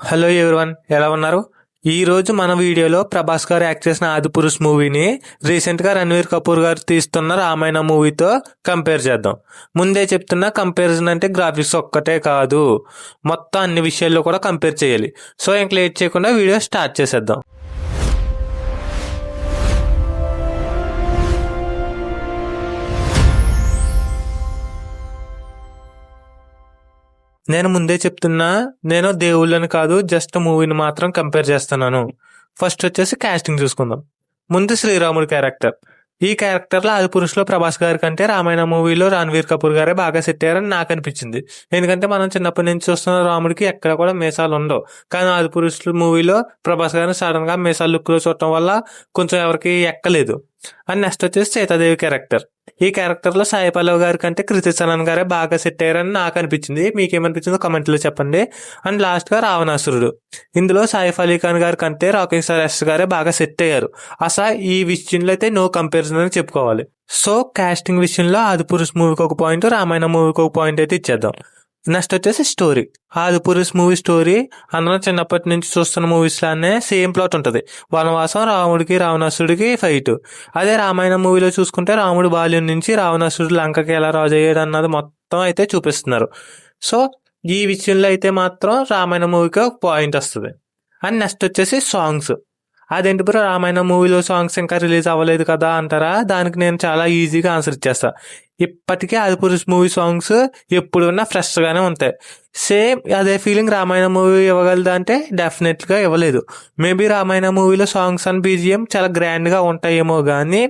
Hello everyone, ఎలా ఉన్నారు? ఈ రోజు మన వీడియోలో ప్రభాస్ గారు యాక్ట్ చేసిన ఆదిపురుష్ మూవీని రీసెంట్ గా రణ్వీర్ కపూర్ గారు తీస్తున్న రామాయణ మూవీతో కంపేర్ చేద్దాం. ముందే చెప్తున్నా, కంపారిజన్ అంటే గ్రాఫిక్స్ ఒక్కటే కాదు, మొత్తం అన్ని విషయాల్లో కూడా కంపేర్ చేయాలి. సో ఇంక లేట్ చేయకుండా వీడియో స్టార్ట్ చేసేద్దాం. నేను ముందే చెప్తున్నా, నేను దేవుళ్ళని కాదు, జస్ట్ మూవీని మాత్రం కంపేర్ చేస్తున్నాను. ఫస్ట్ వచ్చేసి కాస్టింగ్ చూసుకుందాం. ముందు శ్రీరాముడి క్యారెక్టర్. ఈ క్యారెక్టర్లో ఆదిపురుషులో ప్రభాస్ గారి కంటే రామాయణ మూవీలో రణ్వీర్ కపూర్ గారే బాగా సెట్ అయ్యారని నాకు అనిపించింది. ఎందుకంటే మనం చిన్నప్పటి నుంచి చూస్తున్న రాముడికి ఎక్కడ కూడా మీసాలు ఉండవు. కానీ ఆదిపురుషుల మూవీలో ప్రభాస్ గారిని సడన్ గా మీసాలు లుక్ లో చూడటం వల్ల కొంచెం ఎవరికి ఎక్కలేదు. అండ్ నెక్స్ట్ వచ్చేసి సీతాదేవి క్యారెక్టర్. ఈ క్యారెక్టర్ లో సాయి పల్లవి గారి కంటే కృతి సనన్ గారే బాగా సెట్ అయ్యారని నాకు అనిపించింది. మీకేమనిపించిందో కమెంట్ లో చెప్పండి. అండ్ లాస్ట్ గా రావణాసురుడు. ఇందులో సాయిఫ్ అలీ ఖాన్ గారి కంటే రాకింగ్ స్టార్ ఎస్ గారే బాగా సెట్ అయ్యారు. అసలు ఈ విషయంలో అయితే నో కంపారిజన్ అని చెప్పుకోవాలి. సో కాస్టింగ్ విషయంలో ఆదిపురుష్ మూవీకి ఒక పాయింట్, రామాయణ మూవీకి ఒక పాయింట్ అయితే ఇచ్చేద్దాం. నెక్స్ట్ వచ్చేసి స్టోరీ. ఆదిపురుష్ మూవీ స్టోరీ అందరం చిన్నప్పటి నుంచి చూస్తున్న మూవీస్ లానే సేమ్ ప్లాట్ ఉంటది. వనవాసం, రాముడికి రావణాసుడికి ఫైట్. అదే రామాయణ మూవీలో చూసుకుంటే రాముడు బాల్యం నుంచి రావణాసుడు లంకకి ఎలా రాజు అయ్యాడు అన్నది మొత్తం అయితే చూపిస్తున్నారు. సో ఈ విషయంలో అయితే మాత్రం రామాయణ మూవీకి ఒక పాయింట్ వస్తుంది. అండ్ నెక్స్ట్ వచ్చేసి సాంగ్స్. అదేంటి బ్రో, రామాయణ మూవీలో సాంగ్స్ ఇంకా రిలీజ్ అవ్వలేదు కదా అంటారా? దానికి నేను చాలా ఈజీగా ఆన్సర్ ఇచ్చేస్తా. ఇప్పటికే ఆదిపురుష్ మూవీ సాంగ్స్ ఎప్పుడు ఉన్నా ఫ్రెష్ గానే ఉంటాయి. సేమ్ అదే ఫీలింగ్ రామాయణ మూవీ ఇవ్వగలదా అంటే డెఫినెట్ గా ఇవ్వలేదు. మేబీ రామాయణ మూవీలో సాంగ్స్ అండ్ బీజిఎం చాలా గ్రాండ్ గా ఉంటాయేమో కానీ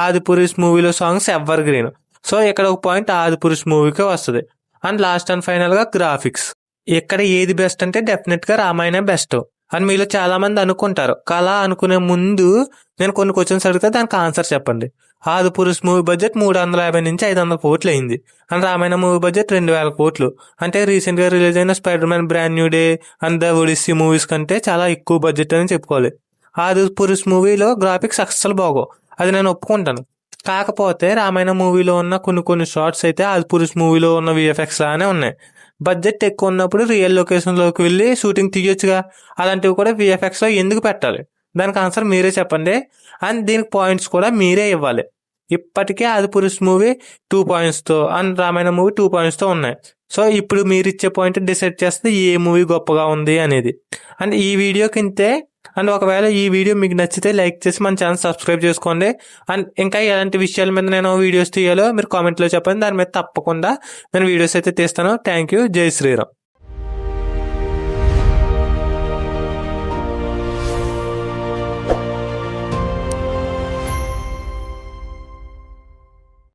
ఆదిపురుష్ మూవీలో సాంగ్స్ ఎవర్ గ్రీన్. సో ఇక్కడ ఒక పాయింట్ ఆదిపురుష్ మూవీకి వస్తుంది. అండ్ లాస్ట్ అండ్ ఫైనల్ గా గ్రాఫిక్స్. ఇక్కడ ఏది బెస్ట్ అంటే డెఫినెట్ గా రామాయణ బెస్ట్ అని మీలో చాలా మంది అనుకుంటారు. కళ అనుకునే ముందు నేను కొన్ని క్వశ్చన్స్ అడిగితే దానికి ఆన్సర్ చెప్పండి. ఆదిపురుష్ మూవీ బడ్జెట్ 350 నుంచి 500 కోట్లు అయింది. అండ్ రామాయణ మూవీ బడ్జెట్ 2000 కోట్లు. అంటే రీసెంట్ గా రిలీజ్ అయిన Spider Man brand new day and the Odyssey movies కంటే చాలా ఎక్కువ బడ్జెట్ అని చెప్పుకోవాలి. ఆదిపురుష్ మూవీలో గ్రాఫిక్స్ అస్సలు బాగోవు, అది నేను ఒప్పుకుంటాను. కాకపోతే రామాయణ మూవీలో ఉన్న కొన్ని షార్ట్స్ అయితే ఆదిపురుష్ మూవీలో ఉన్న విఎఫ్ఎక్స్ లానే ఉన్నాయి. బడ్జెట్ ఎక్కువ ఉన్నప్పుడు రియల్ లొకేషన్ లోకి వెళ్ళి షూటింగ్ తీయొచ్చుగా. అలాంటివి కూడా విఎఫ్ఎక్స్ లో ఎందుకు పెట్టాలి? దానికి ఆన్సర్ మీరే చెప్పండి. అండ్ దీనికి పాయింట్స్ కూడా మీరే ఇవ్వాలి. ఇప్పటికే ఆదిపురుష్ మూవీ 2 points తో అండ్ రామాయణ మూవీ 2 points తో ఉన్నాయి. సో ఇప్పుడు మీరు ఇచ్చే పాయింట్ డిసైడ్ చేస్తే ఏ మూవీ గొప్పగా ఉంది అనేది. అండ్ ఈ వీడియోకి ఇంతే. అండ్ ఒకవేళ ఈ వీడియో మీకు నచ్చితే లైక్ చేసి మన ఛానల్ సబ్స్క్రైబ్ చేసుకోండి. అండ్ ఇంకా ఎలాంటి విషయాల మీద నేను వీడియోస్ తీయాలో మీరు కామెంట్లో చెప్పండి. దాని మీద తప్పకుండా నేను వీడియోస్ అయితే తీస్తాను. Thank you. జై శ్రీరామ్.